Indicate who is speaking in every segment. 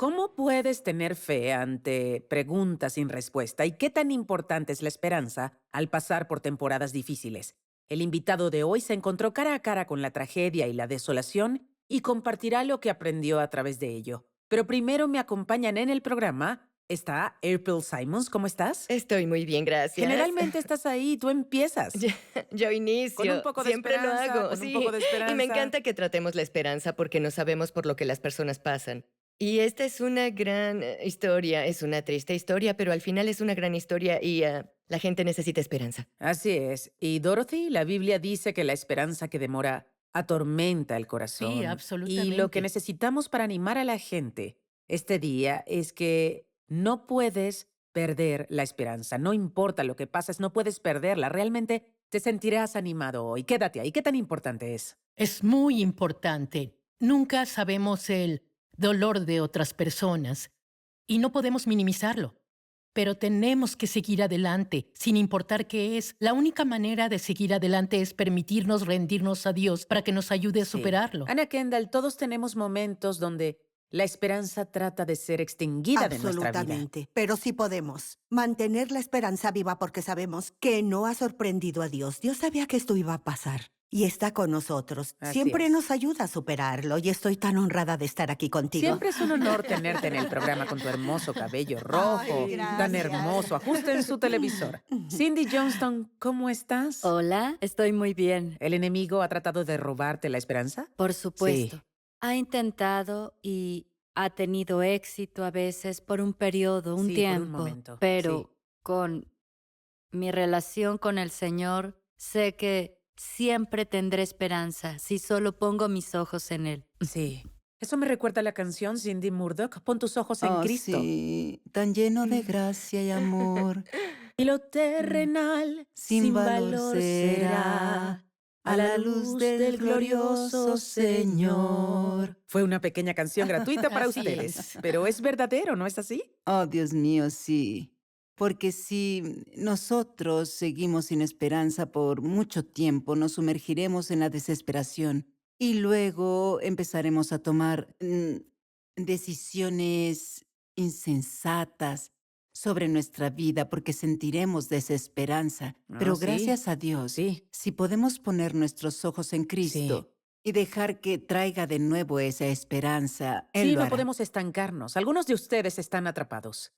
Speaker 1: ¿Cómo puedes tener fe ante preguntas sin respuesta? ¿Y qué tan importante es la esperanza al pasar por temporadas difíciles? El invitado de hoy se encontró cara a cara con la tragedia y la desolación y compartirá lo que aprendió a través de ello. Pero primero me acompañan en el programa. Está April Simons, ¿cómo estás?
Speaker 2: Estoy muy bien, gracias.
Speaker 1: Generalmente estás ahí y tú empiezas.
Speaker 2: Yo yo
Speaker 1: Con un
Speaker 2: inicio,
Speaker 1: poco de
Speaker 2: siempre lo
Speaker 1: esperanza,
Speaker 2: hago,
Speaker 1: con un poco
Speaker 2: sí.
Speaker 1: de
Speaker 2: Y me
Speaker 1: esperanza.
Speaker 2: encanta que tratemos la esperanza porque no sabemos por lo que las personas pasan. Y esta es una gran historia, es una triste historia, pero al final es una gran historia y la gente necesita esperanza.
Speaker 1: Así es. Y Dorothy, la Biblia dice que la esperanza que demora atormenta el
Speaker 3: Sí,
Speaker 1: corazón. Y lo que
Speaker 3: absolutamente.
Speaker 1: necesitamos para animar a la gente este día es que no puedes perder la esperanza. No importa lo que pases, no puedes perderla. Realmente te sentirás animado hoy. Quédate ahí. ¿Qué tan importante es?
Speaker 3: Es muy importante. Nunca sabemos el dolor de otras personas y no podemos minimizarlo. Pero tenemos que seguir adelante, sin importar qué es. La única manera de seguir adelante es permitirnos rendirnos a Dios para que nos ayude a
Speaker 1: Sí.
Speaker 3: superarlo.
Speaker 1: Ana Kendall, todos tenemos momentos donde la esperanza trata de ser extinguida de nuestra vida.
Speaker 4: Absolutamente, pero sí podemos mantener la esperanza viva porque sabemos que no ha sorprendido a Dios. Dios sabía que esto iba a pasar y está con nosotros.
Speaker 1: Así
Speaker 4: Siempre
Speaker 1: es.
Speaker 4: nos ayuda a superarlo y estoy tan honrada de estar aquí contigo.
Speaker 1: Siempre es un honor tenerte en el programa con tu hermoso cabello rojo,
Speaker 4: Ay,
Speaker 1: tan
Speaker 4: gracias.
Speaker 1: hermoso. Ajusten su televisor. Cindy Johnston, ¿cómo estás?
Speaker 5: Hola, estoy muy bien.
Speaker 1: ¿El enemigo ha tratado de robarte la esperanza?
Speaker 5: Por
Speaker 1: Sí.
Speaker 5: supuesto. Ha intentado y ha tenido éxito a veces por un periodo, un
Speaker 1: Sí, por un
Speaker 5: tiempo,
Speaker 1: momento. Sí.
Speaker 5: pero con mi relación con el Señor, sé que siempre tendré esperanza si solo pongo mis ojos en Él.
Speaker 1: Sí. Eso me recuerda a la canción Cindy Murdoch, Pon tus ojos en
Speaker 6: Oh,
Speaker 1: Cristo.
Speaker 6: sí, tan lleno de gracia y amor,
Speaker 1: Y lo
Speaker 6: mm,
Speaker 1: terrenal
Speaker 6: sin
Speaker 1: sin
Speaker 6: valor
Speaker 1: valor será
Speaker 6: será
Speaker 1: a la luz del glorioso Señor. Fue una pequeña canción gratuita para
Speaker 3: Así
Speaker 1: ustedes,
Speaker 3: es.
Speaker 1: pero es verdadero, ¿no es así?
Speaker 6: Oh, Dios mío, sí. Porque si nosotros seguimos sin esperanza por mucho tiempo, nos sumergiremos en la desesperación y luego empezaremos a tomar decisiones insensatas sobre nuestra vida porque sentiremos desesperanza.
Speaker 1: Ah,
Speaker 6: Pero
Speaker 1: sí,
Speaker 6: gracias a Dios,
Speaker 1: sí,
Speaker 6: si podemos poner nuestros ojos en
Speaker 1: sí.
Speaker 6: Cristo y dejar que traiga de nuevo esa esperanza, Él
Speaker 1: Sí,
Speaker 6: lo
Speaker 1: no
Speaker 6: hará.
Speaker 1: podemos estancarnos. Algunos de ustedes están atrapados.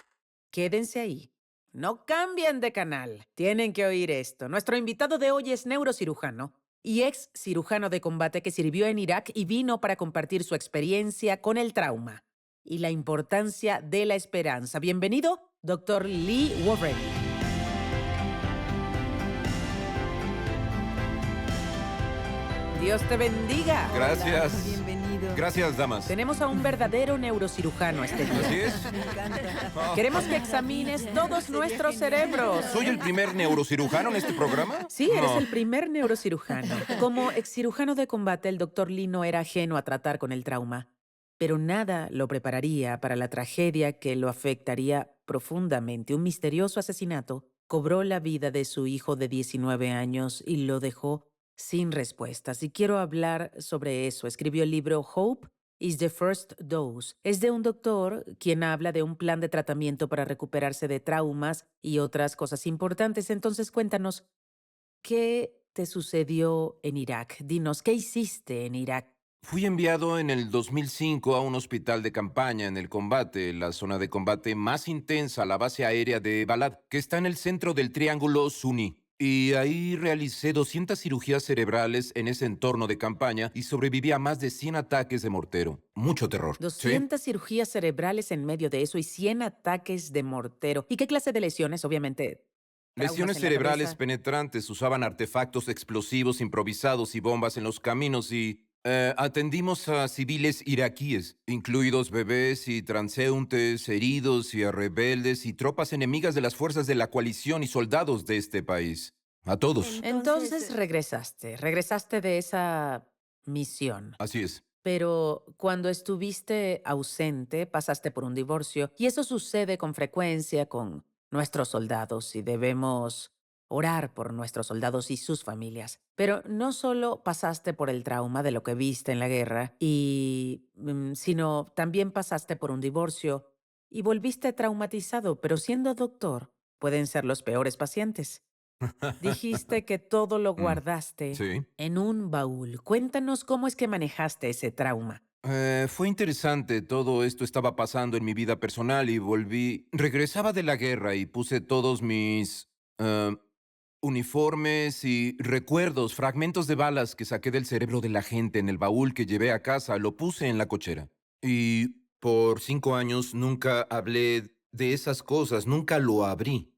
Speaker 1: Quédense ahí. No cambien de canal. Tienen que oír esto. Nuestro invitado de hoy es neurocirujano y ex cirujano de combate que sirvió en Irak y vino para compartir su experiencia con el trauma y la importancia de la esperanza. Bienvenido, doctor Lee Warren. Dios te bendiga.
Speaker 6: Hola,
Speaker 7: Gracias.
Speaker 6: bienvenido.
Speaker 7: Gracias, damas.
Speaker 1: Tenemos a un verdadero neurocirujano este día.
Speaker 7: Así es.
Speaker 6: Me encanta.
Speaker 1: Queremos que examines todos nuestros cerebros.
Speaker 7: ¿Soy el primer neurocirujano en este programa?
Speaker 1: Sí, eres
Speaker 7: No.
Speaker 1: el primer neurocirujano. Como excirujano de combate, el doctor Lee no era ajeno a tratar con el trauma, pero nada lo prepararía para la tragedia que lo afectaría profundamente. Un misterioso asesinato cobró la vida de su hijo de 19 años y lo dejó sin respuestas. Y quiero hablar sobre eso. Escribió el libro Hope is the First Dose. Es de un doctor quien habla de un plan de tratamiento para recuperarse de traumas y otras cosas importantes. Entonces, cuéntanos, ¿qué te sucedió en Irak? Dinos, ¿qué hiciste en Irak?
Speaker 7: Fui enviado en el 2005 a un hospital de campaña en el combate, la zona de combate más intensa, la base aérea de Balad, que está en el centro del Triángulo Sunni. Y ahí realicé 200 cirugías cerebrales en ese entorno de campaña y sobreviví a más de 100 ataques de mortero. Mucho terror. ¿Sí?
Speaker 1: 200 cirugías cerebrales en medio de eso y 100 ataques de mortero. ¿Y qué clase de lesiones? Obviamente, traumas
Speaker 7: Lesiones
Speaker 1: en la
Speaker 7: cerebrales
Speaker 1: cabeza.
Speaker 7: penetrantes, usaban artefactos explosivos improvisados y bombas en los caminos y atendimos a civiles iraquíes, incluidos bebés y transeúntes, heridos y a rebeldes y tropas enemigas de las fuerzas de la coalición y soldados de este país. A todos.
Speaker 1: Entonces regresaste de esa misión.
Speaker 7: Así es.
Speaker 1: Pero cuando estuviste ausente, pasaste por un divorcio y eso sucede con frecuencia con nuestros soldados y debemos orar por nuestros soldados y sus familias. Pero no solo pasaste por el trauma de lo que viste en la guerra, sino también pasaste por un divorcio y volviste traumatizado, pero siendo doctor, pueden ser los peores pacientes. Dijiste que todo lo
Speaker 7: Mm,
Speaker 1: guardaste
Speaker 7: sí.
Speaker 1: en un baúl. Cuéntanos cómo es que manejaste ese trauma.
Speaker 7: Fue interesante, todo esto estaba pasando en mi vida personal y regresaba de la guerra y puse todos mis uniformes y recuerdos, fragmentos de balas que saqué del cerebro de la gente en el baúl que llevé a casa, lo puse en la cochera. Y por 5 años nunca hablé de esas cosas, nunca lo abrí.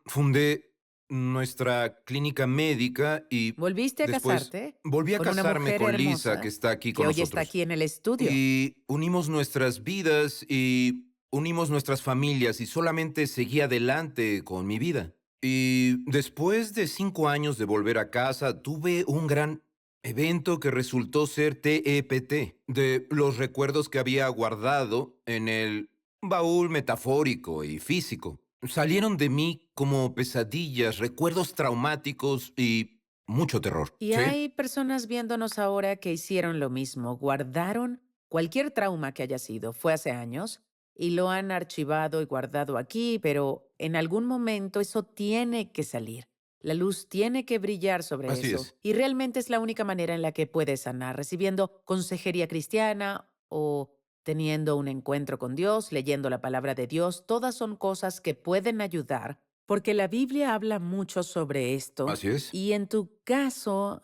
Speaker 7: Fundé nuestra clínica médica y
Speaker 1: ¿Volviste a
Speaker 7: después
Speaker 1: casarte
Speaker 7: volví a
Speaker 1: con una
Speaker 7: casarme
Speaker 1: mujer
Speaker 7: con Lisa, que
Speaker 1: hermosa
Speaker 7: está aquí
Speaker 1: que
Speaker 7: con
Speaker 1: hoy está
Speaker 7: nosotros.
Speaker 1: aquí en el estudio?
Speaker 7: Y unimos nuestras vidas y unimos nuestras familias y solamente seguí adelante con mi vida. Y después de 5 años de volver a casa, tuve un gran evento que resultó ser TEPT, de los recuerdos que había guardado en el baúl metafórico y físico. Salieron de mí como pesadillas, recuerdos traumáticos y mucho terror.
Speaker 1: Y
Speaker 7: ¿Sí?
Speaker 1: hay personas viéndonos ahora que hicieron lo mismo, guardaron cualquier trauma que haya sido, fue hace años, y lo han archivado y guardado aquí, pero en algún momento eso tiene que salir. La luz tiene que brillar sobre
Speaker 7: Así
Speaker 1: eso.
Speaker 7: es.
Speaker 1: Y realmente es la única manera en la que puedes sanar, recibiendo consejería cristiana o teniendo un encuentro con Dios, leyendo la palabra de Dios. Todas son cosas que pueden ayudar, porque la Biblia habla mucho sobre esto.
Speaker 7: Así es.
Speaker 1: Y en tu caso,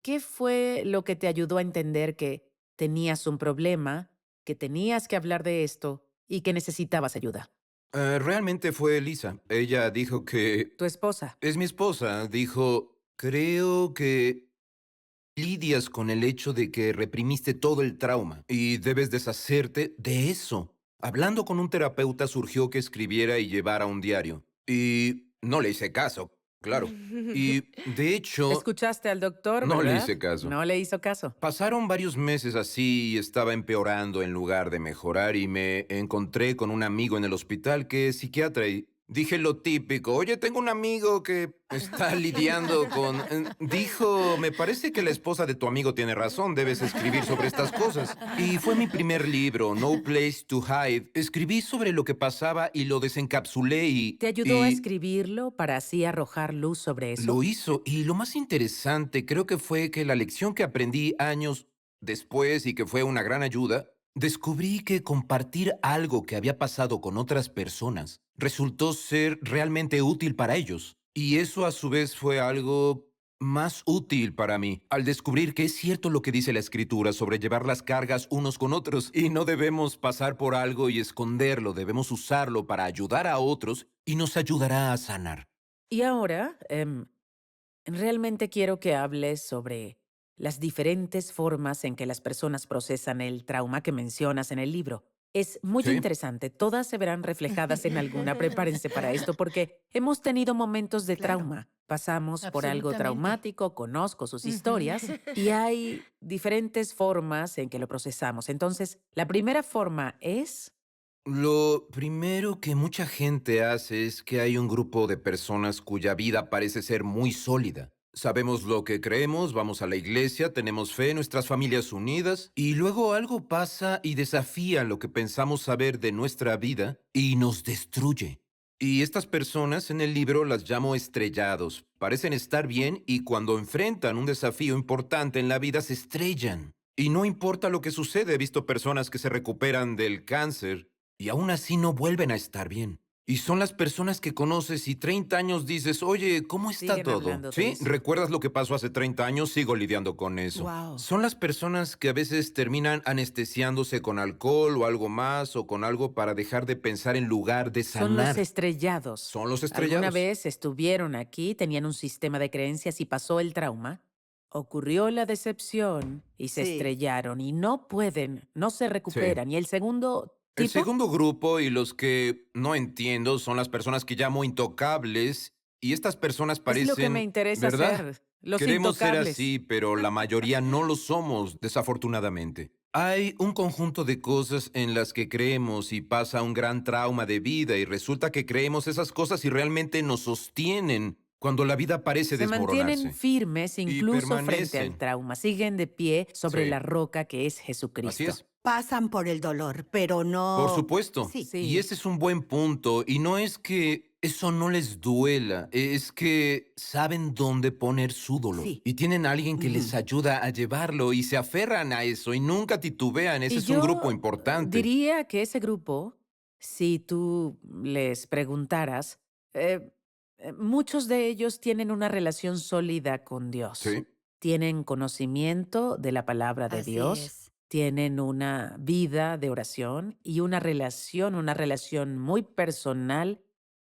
Speaker 1: ¿qué fue lo que te ayudó a entender que tenías un problema, que tenías que hablar de esto y que necesitabas ayuda?
Speaker 7: Realmente fue Lisa. Ella dijo que
Speaker 1: Tu esposa.
Speaker 7: es mi esposa. Dijo, creo que lidias con el hecho de que reprimiste todo el trauma y debes deshacerte de eso. Hablando con un terapeuta surgió que escribiera y llevara un diario. Y no le hice caso, claro. Y de hecho,
Speaker 1: Escuchaste al doctor,
Speaker 7: no le
Speaker 1: ¿verdad?
Speaker 7: hice caso.
Speaker 1: No le hizo caso.
Speaker 7: Pasaron varios meses así y estaba empeorando en lugar de mejorar y me encontré con un amigo en el hospital que es psiquiatra y dije lo típico, oye, tengo un amigo que está lidiando con... Dijo, me parece que la esposa de tu amigo tiene razón, debes escribir sobre estas cosas. Y fue mi primer libro, No Place to Hide. Escribí sobre lo que pasaba y lo desencapsulé
Speaker 1: ¿Te ayudó a escribirlo para así arrojar luz sobre
Speaker 7: lo
Speaker 1: eso?
Speaker 7: hizo, y lo más interesante creo que fue que la lección que aprendí años después y que fue una gran ayuda, descubrí que compartir algo que había pasado con otras personas resultó ser realmente útil para ellos. Y eso a su vez fue algo más útil para mí, al descubrir que es cierto lo que dice la escritura sobre llevar las cargas unos con otros y no debemos pasar por algo y esconderlo, debemos usarlo para ayudar a otros y nos ayudará a sanar.
Speaker 1: Y ahora, realmente quiero que hables sobre las diferentes formas en que las personas procesan el trauma que mencionas en el libro. Es muy
Speaker 7: Sí.
Speaker 1: interesante, todas se verán reflejadas en alguna. Prepárense para esto porque hemos tenido momentos de
Speaker 4: Claro.
Speaker 1: trauma. Pasamos por algo
Speaker 3: Absolutamente.
Speaker 1: traumático, conozco sus
Speaker 2: Ujú.
Speaker 1: historias y hay diferentes formas en que lo procesamos. Entonces, la primera forma es...
Speaker 7: Lo primero que mucha gente hace es que hay un grupo de personas cuya vida parece ser muy sólida. Sabemos lo que creemos, vamos a la iglesia, tenemos fe, nuestras familias unidas, y luego algo pasa y desafía lo que pensamos saber de nuestra vida y nos destruye. Y estas personas en el libro las llamo estrellados. Parecen estar bien y cuando enfrentan un desafío importante en la vida se estrellan. Y no importa lo que sucede, he visto personas que se recuperan del cáncer y aún así no vuelven a estar bien. Y son las personas que conoces y 30 años dices, oye, ¿cómo está
Speaker 1: Siguen
Speaker 7: todo?
Speaker 1: hablando de
Speaker 7: ¿Sí?
Speaker 1: eso.
Speaker 7: ¿Recuerdas lo que pasó hace 30 años? Sigo lidiando con eso.
Speaker 4: Wow.
Speaker 7: Son las personas que a veces terminan anestesiándose con alcohol o algo más o con algo para dejar de pensar en lugar de
Speaker 1: Son los
Speaker 7: sanar.
Speaker 1: estrellados.
Speaker 7: Son los
Speaker 1: ¿Alguna
Speaker 7: estrellados.
Speaker 1: vez estuvieron aquí, tenían un sistema de creencias y pasó el trauma? Ocurrió la decepción y se
Speaker 4: Sí.
Speaker 1: estrellaron y no pueden, no se recuperan. ¿Y el segundo
Speaker 7: El
Speaker 1: tipo?
Speaker 7: segundo grupo y los que no entiendo son las personas que llamo intocables y estas personas
Speaker 1: Es lo que me
Speaker 7: parecen,
Speaker 1: interesa
Speaker 7: ¿verdad?
Speaker 1: hacer. Los
Speaker 7: Queremos ser
Speaker 1: intocables.
Speaker 7: así, pero la mayoría no lo somos, desafortunadamente. Hay un conjunto de cosas en las que creemos y pasa un gran trauma de vida y resulta que creemos esas cosas y realmente nos sostienen cuando la vida parece
Speaker 1: Se mantienen
Speaker 7: desmoronarse.
Speaker 1: firmes incluso frente al
Speaker 7: permanecen.
Speaker 1: trauma. Siguen de pie sobre
Speaker 7: Sí.
Speaker 1: la roca que es Jesucristo.
Speaker 7: Así es.
Speaker 4: Pasan por el dolor, pero no...
Speaker 7: Por supuesto.
Speaker 4: Sí.
Speaker 1: Sí.
Speaker 7: Y ese es un buen punto. Y no es que eso no les duela, es que saben dónde poner su dolor.
Speaker 4: Sí.
Speaker 7: Y tienen a alguien que les
Speaker 4: Ujú.
Speaker 7: ayuda a llevarlo y se aferran a eso y nunca titubean. Ese
Speaker 1: Y
Speaker 7: es un
Speaker 1: yo
Speaker 7: grupo importante.
Speaker 1: diría que ese grupo, si tú les preguntaras, muchos de ellos tienen una relación sólida con Dios.
Speaker 7: Sí.
Speaker 1: Tienen conocimiento de la palabra de
Speaker 5: Así
Speaker 1: Dios,
Speaker 5: es.
Speaker 1: tienen una vida de oración y una relación muy personal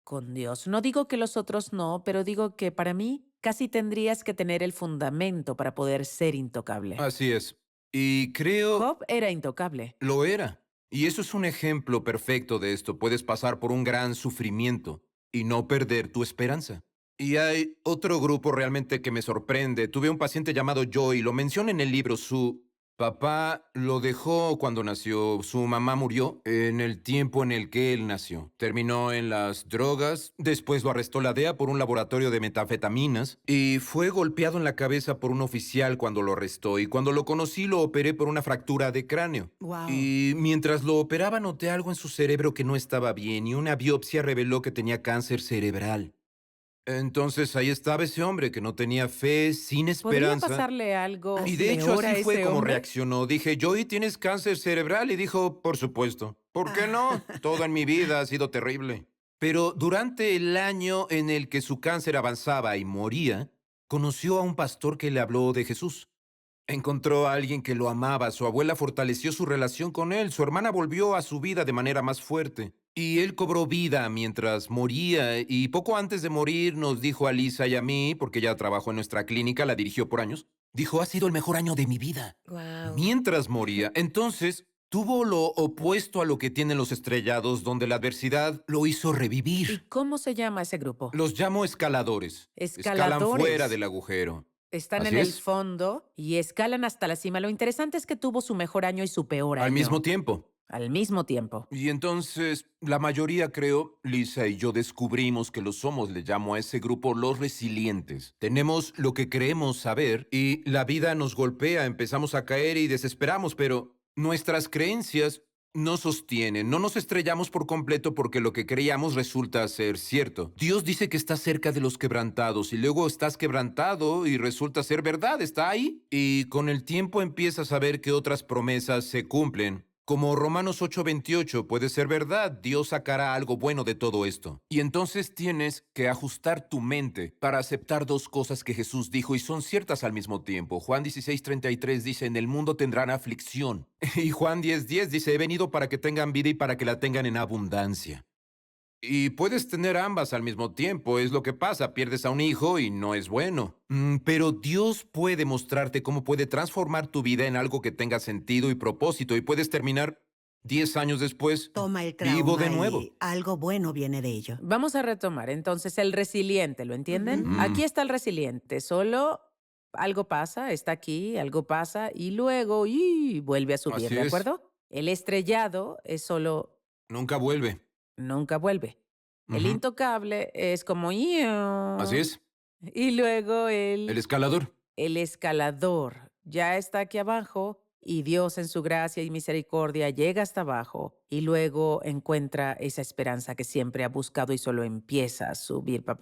Speaker 1: con Dios. No digo que los otros no, pero digo que para mí casi tendrías que tener el fundamento para poder ser intocable.
Speaker 7: Así es. Y creo
Speaker 1: Job era intocable.
Speaker 7: lo era. Y eso es un ejemplo perfecto de esto. Puedes pasar por un gran sufrimiento y no perder tu esperanza. Y hay otro grupo realmente que me sorprende. Tuve un paciente llamado Joy, lo menciona en el libro. Su papá lo dejó cuando nació. Su mamá murió en el tiempo en el que él nació. Terminó en las drogas. Después lo arrestó la DEA por un laboratorio de metanfetaminas. Y fue golpeado en la cabeza por un oficial cuando lo arrestó. Y cuando lo conocí lo operé por una fractura de cráneo.
Speaker 4: Wow.
Speaker 7: Y mientras lo operaba noté algo en su cerebro que no estaba bien y una biopsia reveló que tenía cáncer cerebral. Entonces ahí estaba ese hombre que no tenía fe, sin
Speaker 1: ¿Podría
Speaker 7: esperanza.
Speaker 1: pasarle algo
Speaker 7: Y de hecho
Speaker 1: peor a
Speaker 7: así fue
Speaker 1: ese
Speaker 7: como
Speaker 1: hombre?
Speaker 7: reaccionó. Dije, Joey, ¿tienes cáncer cerebral? Y dijo, por supuesto. ¿Por qué no? Todo en mi vida ha sido terrible. Pero durante el año en el que su cáncer avanzaba y moría, conoció a un pastor que le habló de Jesús. Encontró a alguien que lo amaba, su abuela fortaleció su relación con él, su hermana volvió a su vida de manera más fuerte. Y él cobró vida mientras moría y poco antes de morir nos dijo a Lisa y a mí, porque ella trabajó en nuestra clínica, la dirigió por años, dijo, ha sido el mejor año de mi vida.
Speaker 2: Wow.
Speaker 7: Mientras moría, entonces tuvo lo opuesto a lo que tienen los estrellados, donde la adversidad lo hizo
Speaker 1: ¿Y
Speaker 7: revivir.
Speaker 1: cómo se llama ese grupo?
Speaker 7: Los llamo escaladores. Escalan
Speaker 1: Escaladores.
Speaker 7: fuera del agujero.
Speaker 1: Están
Speaker 7: Así
Speaker 1: en el
Speaker 7: es.
Speaker 1: fondo y escalan hasta la cima. Lo interesante es que tuvo su mejor año y su peor año.
Speaker 7: Al mismo tiempo.
Speaker 1: Al mismo tiempo.
Speaker 7: Y entonces, la mayoría, creo, Lisa y yo descubrimos que lo somos, le llamo a ese grupo los resilientes. Tenemos lo que creemos saber y la vida nos golpea, empezamos a caer y desesperamos, pero nuestras creencias no sostienen, no nos estrellamos por completo porque lo que creíamos resulta ser cierto. Dios dice que está cerca de los quebrantados y luego estás quebrantado y resulta ser verdad, está ahí. Y con el tiempo empiezas a ver que otras promesas se cumplen. Como Romanos 8:28 puede ser verdad, Dios sacará algo bueno de todo esto. Y entonces tienes que ajustar tu mente para aceptar dos cosas que Jesús dijo y son ciertas al mismo tiempo. Juan 16:33 dice, en el mundo tendrán aflicción. Y Juan 10:10 dice, he venido para que tengan vida y para que la tengan en abundancia. Y puedes tener ambas al mismo tiempo, es lo que pasa, pierdes a un hijo y no es bueno. Pero Dios puede mostrarte cómo puede transformar tu vida en algo que tenga sentido y propósito y puedes terminar 10 años después
Speaker 4: Toma el trauma
Speaker 7: vivo de nuevo.
Speaker 4: y algo bueno viene de ello.
Speaker 1: Vamos a retomar entonces el resiliente, ¿lo entienden?
Speaker 7: Ujú.
Speaker 1: Aquí está el resiliente, solo algo pasa, está aquí, algo pasa y luego vuelve a subir,
Speaker 7: Así
Speaker 1: ¿de
Speaker 7: es.
Speaker 1: acuerdo? El estrellado es solo
Speaker 7: Nunca vuelve.
Speaker 1: nunca vuelve. El
Speaker 7: Ujú.
Speaker 1: intocable es como
Speaker 7: Así es.
Speaker 1: y luego
Speaker 7: El escalador.
Speaker 1: el escalador ya está aquí abajo y Dios en su gracia y misericordia llega hasta abajo y luego encuentra esa esperanza que siempre ha buscado y solo empieza a subir, pa.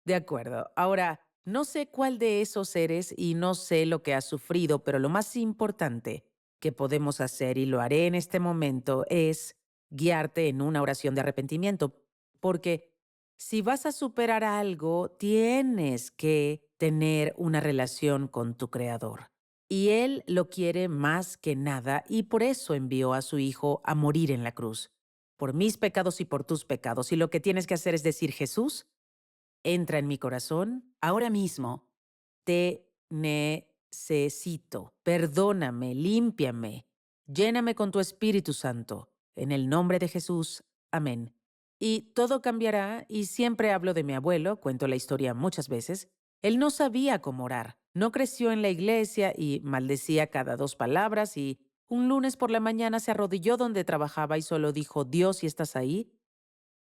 Speaker 1: De acuerdo. Ahora, no sé cuál de esos eres y no sé lo que has sufrido, pero lo más importante que podemos hacer, y lo haré en este momento, es guiarte en una oración de arrepentimiento, porque si vas a superar algo, tienes que tener una relación con tu Creador. Y Él lo quiere más que nada y por eso envió a su Hijo a morir en la cruz. Por mis pecados y por tus pecados. Y lo que tienes que hacer es decir, Jesús, entra en mi corazón ahora mismo. Te necesito. Perdóname, límpiame. Lléname con tu Espíritu Santo. En el nombre de Jesús. Amén. Y todo cambiará, y siempre hablo de mi abuelo, cuento la historia muchas veces. Él no sabía cómo orar, no creció en la iglesia y maldecía cada 2 palabras y un lunes por la mañana se arrodilló donde trabajaba y solo dijo, Dios, si estás ahí,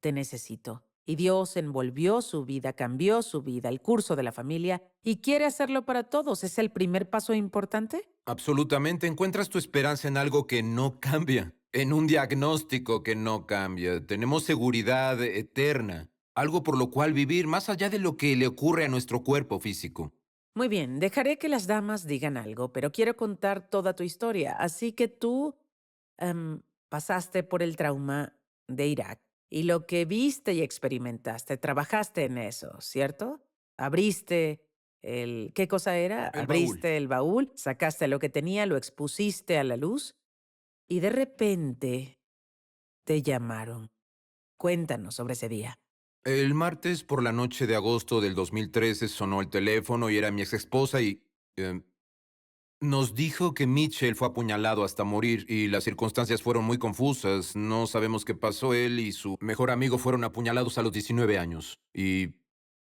Speaker 1: te necesito. Y Dios envolvió su vida, cambió su vida, el curso de la familia, y quiere hacerlo para todos. ¿Es el primer paso importante?
Speaker 7: Absolutamente, encuentras tu esperanza en algo que no cambia, en un diagnóstico que no cambia. Tenemos seguridad eterna, algo por lo cual vivir más allá de lo que le ocurre a nuestro cuerpo físico.
Speaker 1: Muy bien, dejaré que las damas digan algo, pero quiero contar toda tu historia. Así que tú pasaste por el trauma de Irak y lo que viste y experimentaste, trabajaste en eso, ¿cierto? Abriste ¿qué cosa era?
Speaker 7: El baúl.
Speaker 1: Abriste el baúl, sacaste lo que tenía, lo expusiste a la luz y de repente te llamaron. Cuéntanos sobre ese día.
Speaker 7: El martes por la noche de agosto del 2013 sonó el teléfono y era mi ex esposa y nos dijo que Mitchell fue apuñalado hasta morir y las circunstancias fueron muy confusas. No sabemos qué pasó. Él y su mejor amigo fueron apuñalados a los 19 años. Y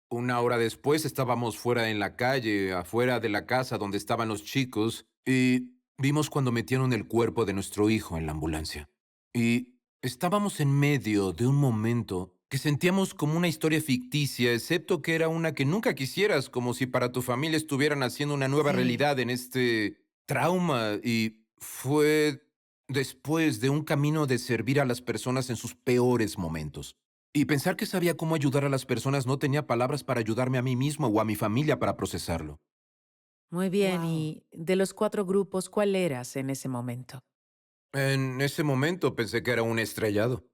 Speaker 7: una hora después estábamos fuera en la calle, afuera de la casa donde estaban los chicos, y vimos cuando metieron el cuerpo de nuestro hijo en la ambulancia. Y estábamos en medio de un momento que sentíamos como una historia ficticia, excepto que era una que nunca quisieras, como si para tu familia estuvieran haciendo una nueva
Speaker 4: Sí.
Speaker 7: realidad en este trauma. Y fue después de un camino de servir a las personas en sus peores momentos. Y pensar que sabía cómo ayudar a las personas no tenía palabras para ayudarme a mí mismo o a mi familia para procesarlo.
Speaker 1: Muy bien,
Speaker 4: Wow.
Speaker 1: y de los 4 grupos, ¿cuál eras en ese momento?
Speaker 7: En ese momento pensé que era un estrellado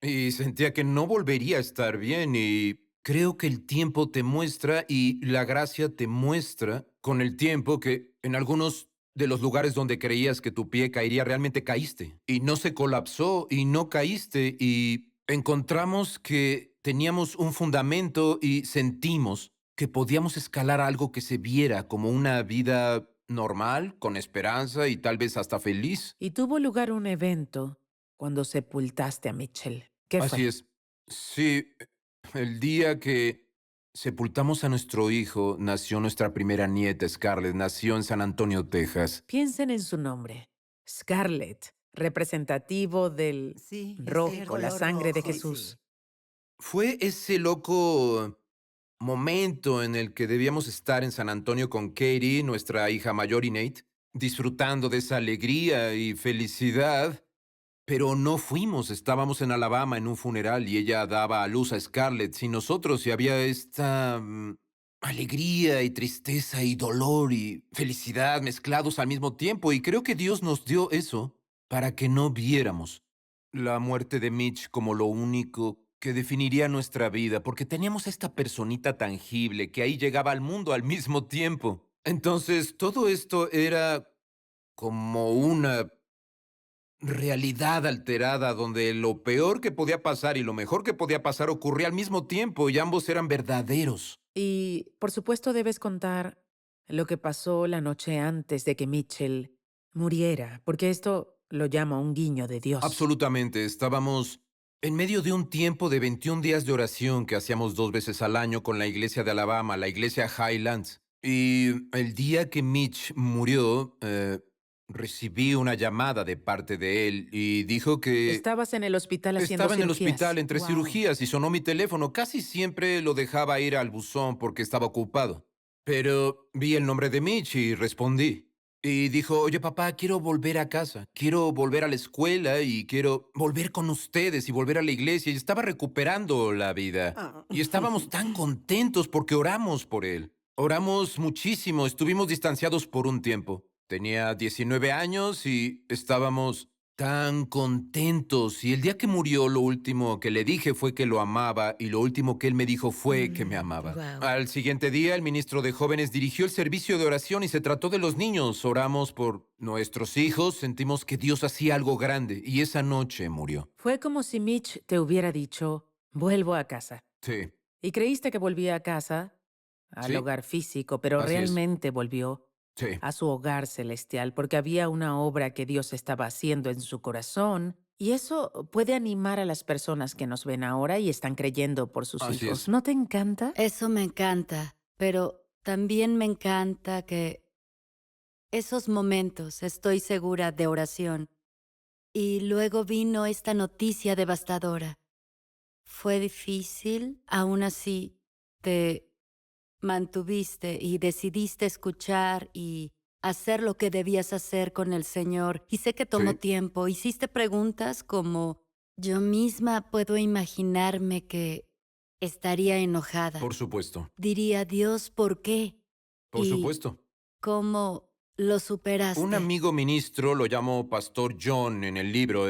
Speaker 7: y sentía que no volvería a estar bien y creo que el tiempo te muestra y la gracia te muestra con el tiempo que en algunos de los lugares donde creías que tu pie caería realmente caíste y no se colapsó y no caíste y encontramos que teníamos un fundamento y sentimos que podíamos escalar algo que se viera como una vida normal, con esperanza y tal vez hasta feliz.
Speaker 1: Y tuvo lugar un evento cuando sepultaste a Mitchell. ¿Qué
Speaker 7: Así
Speaker 1: fue?
Speaker 7: es. Sí, el día que sepultamos a nuestro hijo, nació nuestra primera nieta, Scarlett. Nació en San Antonio, Texas.
Speaker 1: Piensen en su nombre. Scarlett, representativo del
Speaker 6: Sí, es
Speaker 4: El
Speaker 1: rojo,
Speaker 6: cierto.
Speaker 1: la
Speaker 4: color
Speaker 1: sangre de
Speaker 4: rojo,
Speaker 1: Jesús.
Speaker 4: sí.
Speaker 7: Fue ese loco momento en el que debíamos estar en San Antonio con Katie, nuestra hija mayor y Nate, disfrutando de esa alegría y felicidad. Pero no fuimos, estábamos en Alabama en un funeral y ella daba a luz a Scarlett sin nosotros y había esta alegría y tristeza y dolor y felicidad mezclados al mismo tiempo y creo que Dios nos dio eso para que no viéramos la muerte de Mitch como lo único que definiría nuestra vida, porque teníamos esta personita tangible que ahí llegaba al mundo al mismo tiempo. Entonces, todo esto era como una realidad alterada donde lo peor que podía pasar y lo mejor que podía pasar ocurría al mismo tiempo y ambos eran verdaderos.
Speaker 1: Y, por supuesto, debes contar lo que pasó la noche antes de que Mitchell muriera, porque esto lo llamo un guiño de Dios.
Speaker 7: Absolutamente, estábamos en medio de un tiempo de 21 días de oración que hacíamos 2 veces al año con la iglesia de Alabama, la iglesia Highlands. Y el día que Mitch murió, recibí una llamada de parte de él y dijo que
Speaker 1: Estabas en el hospital haciendo
Speaker 7: estaba en el hospital
Speaker 1: cirugías.
Speaker 7: entre
Speaker 4: Wow.
Speaker 7: cirugías y sonó mi teléfono. Casi siempre lo dejaba ir al buzón porque estaba ocupado. Pero vi el nombre de Mitch y respondí. Y dijo, oye papá, quiero volver a casa, quiero volver a la escuela y quiero volver con ustedes y volver a la iglesia. Y estaba recuperando la vida.
Speaker 4: Ah.
Speaker 7: Y estábamos tan contentos porque oramos por él. Oramos muchísimo, estuvimos distanciados por un tiempo. Tenía 19 años y estábamos tan contentos. Y el día que murió, lo último que le dije fue que lo amaba y lo último que él me dijo fue que me amaba.
Speaker 2: Wow.
Speaker 7: Al siguiente día, el ministro de Jóvenes dirigió el servicio de oración y se trató de los niños. Oramos por nuestros hijos, sentimos que Dios hacía algo grande y esa noche murió.
Speaker 1: Fue como si Mitch te hubiera dicho, vuelvo a casa.
Speaker 7: Sí,
Speaker 1: Y creíste que volvía a casa, al
Speaker 7: sí,
Speaker 1: hogar físico, pero
Speaker 7: así es.
Speaker 1: realmente volvió
Speaker 7: Sí,
Speaker 1: a su hogar celestial, porque había una obra que Dios estaba haciendo en su corazón, y eso puede animar a las personas que nos ven ahora y están creyendo por sus
Speaker 7: así
Speaker 1: hijos.
Speaker 7: es.
Speaker 1: ¿No te encanta?
Speaker 5: Eso me encanta, pero también me encanta que esos momentos, estoy segura, de oración, y luego vino esta noticia devastadora. fue difícil, aún así te mantuviste y decidiste escuchar y hacer lo que debías hacer con el Señor. Y sé que tomó
Speaker 7: Sí.
Speaker 5: tiempo. Hiciste preguntas como yo misma puedo imaginarme que estaría enojada.
Speaker 7: Por supuesto.
Speaker 5: Diría, Dios, ¿por qué?
Speaker 7: Por
Speaker 5: Y
Speaker 7: supuesto.
Speaker 5: ¿cómo lo superaste?
Speaker 7: Un amigo ministro, lo llamo Pastor John en el libro,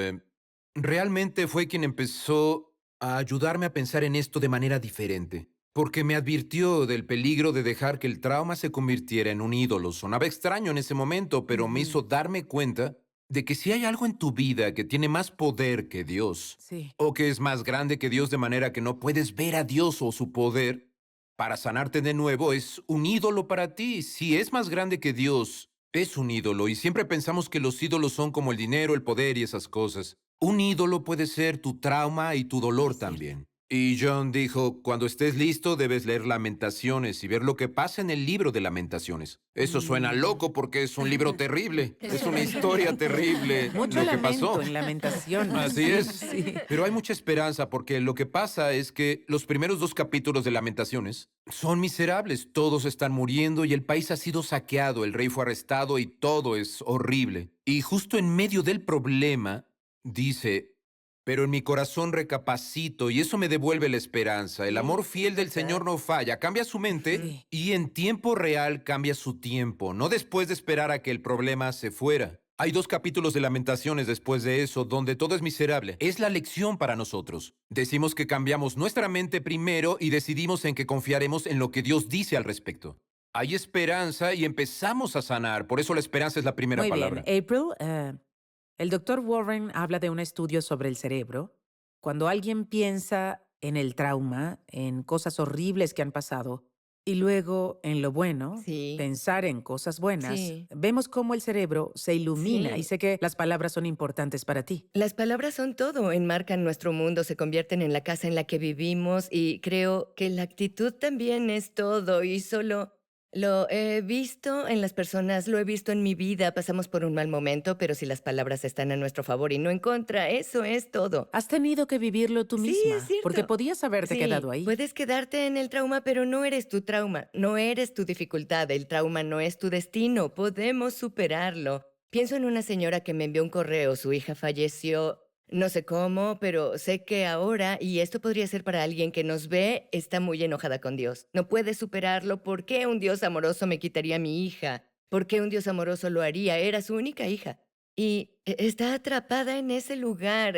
Speaker 7: realmente fue quien empezó a ayudarme a pensar en esto de manera diferente, porque me advirtió del peligro de dejar que el trauma se convirtiera en un ídolo. Sonaba extraño en ese momento, pero me hizo darme cuenta de que si hay algo en tu vida que tiene más poder que Dios,
Speaker 1: Sí.
Speaker 7: o que es más grande que Dios de manera que no puedes ver a Dios o su poder, para sanarte de nuevo es un ídolo para ti. Si es más grande que Dios, es un ídolo. Y siempre pensamos que los ídolos son como el dinero, el poder y esas cosas. Un ídolo puede ser tu trauma y tu dolor
Speaker 1: Es cierto.
Speaker 7: también. Y John dijo, cuando estés listo debes leer Lamentaciones y ver lo que pasa en el libro de Lamentaciones. Eso suena loco porque es un libro terrible. Es una historia terrible
Speaker 1: Mucho
Speaker 7: lo que
Speaker 1: lamento
Speaker 7: pasó.
Speaker 1: en Lamentaciones.
Speaker 7: Así
Speaker 1: Sí,
Speaker 7: es.
Speaker 1: sí.
Speaker 7: Pero hay mucha esperanza porque lo que pasa es que los primeros 2 capítulos de Lamentaciones son miserables. Todos están muriendo y el país ha sido saqueado, el rey fue arrestado y todo es horrible. Y justo en medio del problema, dice, pero en mi corazón recapacito y eso me devuelve la esperanza. El amor fiel del Señor no falla. Cambia su mente
Speaker 1: Sí.
Speaker 7: y en tiempo real cambia su tiempo, no después de esperar a que el problema se fuera. Hay 2 capítulos de Lamentaciones después de eso, donde todo es miserable. Es la lección para nosotros. Decimos que cambiamos nuestra mente primero y decidimos en que confiaremos en lo que Dios dice al respecto. Hay esperanza y empezamos a sanar. Por eso la esperanza es la primera
Speaker 1: Muy bien.
Speaker 7: palabra.
Speaker 1: April, el doctor Warren habla de un estudio sobre el cerebro. Cuando alguien piensa en el trauma, en cosas horribles que han pasado, y luego en lo bueno,
Speaker 2: Sí.
Speaker 1: pensar en cosas buenas,
Speaker 2: Sí.
Speaker 1: vemos cómo el cerebro se ilumina.
Speaker 2: Sí.
Speaker 1: Y sé que las palabras son importantes para ti.
Speaker 2: Las palabras son todo, enmarcan nuestro mundo, se convierten en la casa en la que vivimos y creo que la actitud también es todo y solo lo he visto en las personas, lo he visto en mi vida, pasamos por un mal momento, pero si las palabras están a nuestro favor y no en contra, eso es todo.
Speaker 1: Has tenido que vivirlo tú
Speaker 2: Sí,
Speaker 1: misma,
Speaker 2: es cierto.
Speaker 1: porque podías haberte
Speaker 2: Sí,
Speaker 1: quedado ahí.
Speaker 2: puedes quedarte en el trauma, pero no eres tu trauma, no eres tu dificultad, el trauma no es tu destino, podemos superarlo. Pienso en una señora que me envió un correo, su hija falleció, no sé cómo, pero sé que ahora, y esto podría ser para alguien que nos ve, está muy enojada con Dios. No puede superarlo. ¿Por qué un Dios amoroso me quitaría a mi hija? ¿Por qué un Dios amoroso lo haría? Era su única hija. Y está atrapada en ese lugar.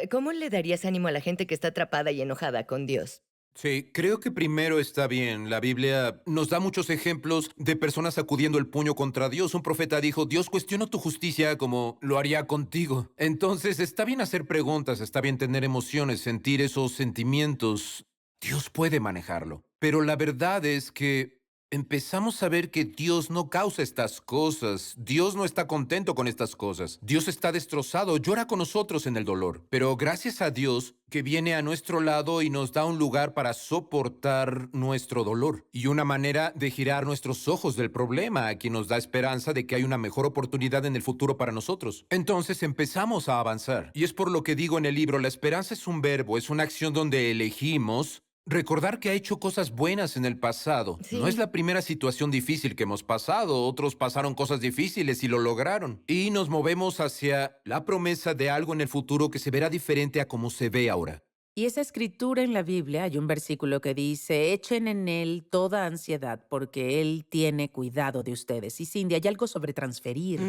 Speaker 2: ¿Cómo le darías ánimo a la gente que está atrapada y enojada con Dios?
Speaker 7: Sí, creo que primero está bien. La Biblia nos da muchos ejemplos de personas sacudiendo el puño contra Dios. Un profeta dijo, Dios cuestiona tu justicia como lo haría contigo. Entonces, está bien hacer preguntas, está bien tener emociones, sentir esos sentimientos. Dios puede manejarlo. Pero la verdad es que empezamos a ver que Dios no causa estas cosas. Dios no está contento con estas cosas. Dios está destrozado, llora con nosotros en el dolor. Pero gracias a Dios que viene a nuestro lado y nos da un lugar para soportar nuestro dolor y una manera de girar nuestros ojos del problema, a quien nos da esperanza de que hay una mejor oportunidad en el futuro para nosotros. Entonces empezamos a avanzar. Y es por lo que digo en el libro, la esperanza es un verbo, es una acción donde elegimos recordar que ha hecho cosas buenas en el pasado.
Speaker 2: Sí.
Speaker 7: No es la primera situación difícil que hemos pasado. Otros pasaron cosas difíciles y lo lograron. Y nos movemos hacia la promesa de algo en el futuro que se verá diferente a como se ve ahora.
Speaker 1: Y esa escritura en la Biblia, hay un versículo que dice, echen en él toda ansiedad porque él tiene cuidado de ustedes. Y Cindy, hay algo sobre transferir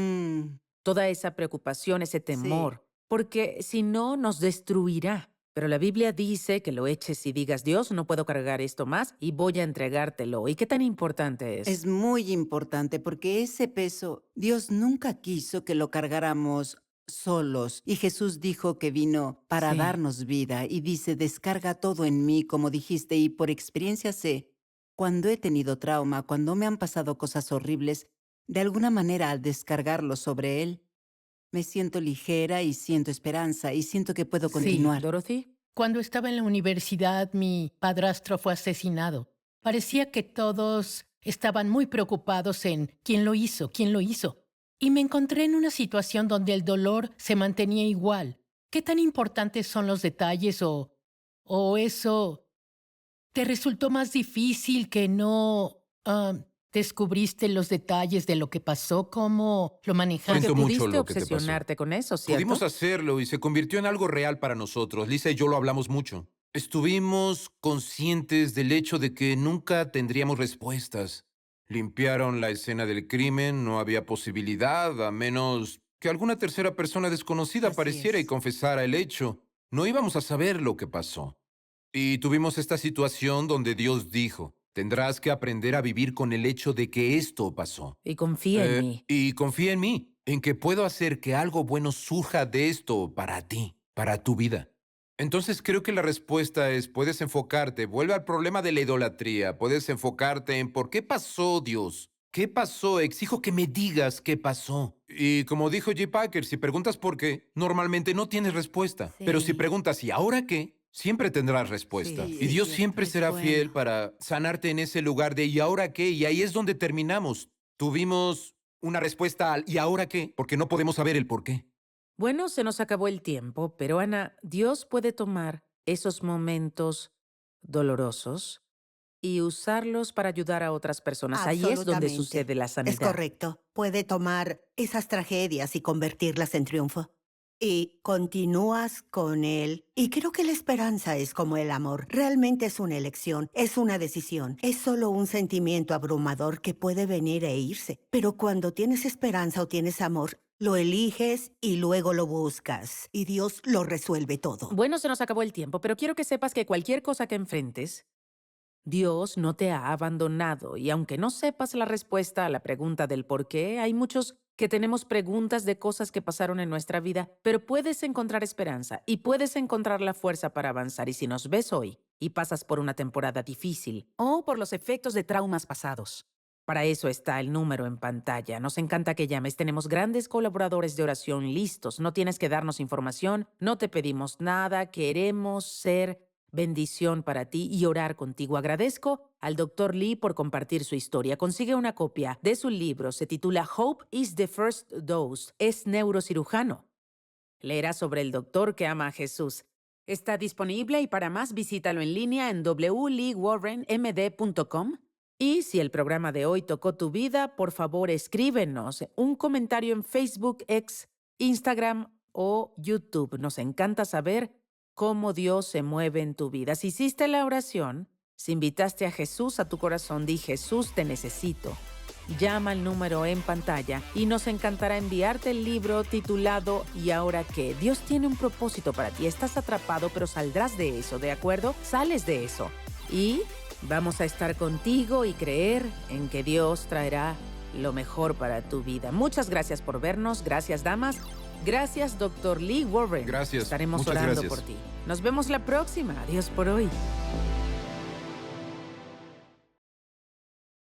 Speaker 1: toda esa preocupación, ese temor, porque si no, nos destruirá. Pero la Biblia dice que lo eches y digas, Dios, no puedo cargar esto más y voy a entregártelo. ¿Y qué tan importante es?
Speaker 6: Es muy importante porque ese peso Dios nunca quiso que lo cargáramos solos. Y Jesús dijo que vino para
Speaker 1: Sí.
Speaker 6: darnos vida y dice, descarga todo en mí, como dijiste, y por experiencia sé, cuando he tenido trauma, cuando me han pasado cosas horribles, de alguna manera al descargarlo sobre Él, me siento ligera y siento esperanza y siento que puedo
Speaker 1: Sí,
Speaker 6: continuar.
Speaker 1: Dorothy.
Speaker 3: Cuando estaba en la universidad, mi padrastro fue asesinado. Parecía que todos estaban muy preocupados en quién lo hizo, quién lo hizo. Y me encontré en una situación donde el dolor se mantenía igual. ¿Qué tan importantes son los detalles o ¿O eso te resultó más difícil que no descubriste los detalles de lo que pasó? ¿Cómo lo manejaste?
Speaker 7: Siento
Speaker 1: Porque
Speaker 7: mucho
Speaker 1: pudiste
Speaker 7: lo que te pasó.
Speaker 1: obsesionarte con eso, ¿cierto?
Speaker 7: Pudimos hacerlo y se convirtió en algo real para nosotros. Lisa y yo lo hablamos mucho. Estuvimos conscientes del hecho de que nunca tendríamos respuestas. Limpiaron la escena del crimen, no había posibilidad, a menos que alguna tercera persona desconocida
Speaker 1: Así
Speaker 7: apareciera y
Speaker 1: es.
Speaker 7: confesara el hecho. No íbamos a saber lo que pasó. Y tuvimos esta situación donde Dios dijo, tendrás que aprender a vivir con el hecho de que esto pasó.
Speaker 1: Y confía en mí.
Speaker 7: Y confía en mí, en que puedo hacer que algo bueno surja de esto para ti, para tu vida. Entonces creo que la respuesta es, puedes enfocarte, vuelve al problema de la idolatría, puedes enfocarte en por qué pasó Dios. ¿Qué pasó? Exijo que me digas qué pasó. Y como dijo J. Packer, si preguntas por qué, normalmente no tienes respuesta. Pero si
Speaker 5: Sí.
Speaker 7: preguntas ¿y ahora qué? Siempre tendrás respuesta.
Speaker 1: Sí,
Speaker 7: Y
Speaker 1: es
Speaker 7: Dios
Speaker 1: cierto.
Speaker 7: siempre
Speaker 5: Es
Speaker 7: será fiel
Speaker 5: bueno.
Speaker 7: para sanarte en ese lugar de ¿y ahora qué? Y ahí es donde terminamos. Tuvimos una respuesta al ¿y ahora qué? Porque no podemos saber el por qué.
Speaker 1: Bueno, se nos acabó el tiempo, pero Ana, Dios puede tomar esos momentos dolorosos y usarlos para ayudar a otras personas. Ahí es donde
Speaker 4: Absolutamente.
Speaker 1: sucede la
Speaker 4: Es
Speaker 1: sanidad.
Speaker 4: correcto. Puede tomar esas tragedias y convertirlas en triunfo. Y continúas con él. Y creo que la esperanza es como el amor. Realmente es una elección, es una decisión. Es solo un sentimiento abrumador que puede venir e irse. Pero cuando tienes esperanza o tienes amor, lo eliges y luego lo buscas. Y Dios lo resuelve todo.
Speaker 1: Bueno, se nos acabó el tiempo, pero quiero que sepas que cualquier cosa que enfrentes, Dios no te ha abandonado. Y aunque no sepas la respuesta a la pregunta del por qué, hay muchos que tenemos preguntas de cosas que pasaron en nuestra vida, pero puedes encontrar esperanza y puedes encontrar la fuerza para avanzar. Y si nos ves hoy y pasas por una temporada difícil o por los efectos de traumas pasados, para eso está el número en pantalla. Nos encanta que llames. Tenemos grandes colaboradores de oración listos. No tienes que darnos información, no te pedimos nada. Queremos ser bendición para ti y orar contigo. Agradezco al Dr. Lee por compartir su historia. Consigue una copia de su libro. Se titula Hope is the First Dose. Es neurocirujano. Leerá sobre el doctor que ama a Jesús. Está disponible y para más visítalo en línea en wleewarrenmd.com. Y si el programa de hoy tocó tu vida, por favor escríbenos un comentario en Facebook, X, Instagram o YouTube. Nos encanta saber cómo Dios se mueve en tu vida. Si hiciste la oración, si invitaste a Jesús a tu corazón, di Jesús, te necesito. Llama al número en pantalla y nos encantará enviarte el libro titulado ¿Y ahora qué? Dios tiene un propósito para ti. Estás atrapado, pero saldrás de eso, ¿de acuerdo? Sales de eso. Y vamos a estar contigo y creer en que Dios traerá lo mejor para tu vida. Muchas gracias por vernos. Gracias, damas. Gracias, Dr. Lee Warren.
Speaker 7: Gracias.
Speaker 1: Estaremos
Speaker 7: Muchas
Speaker 1: orando
Speaker 7: gracias.
Speaker 1: por ti. Nos vemos la próxima. Adiós por hoy.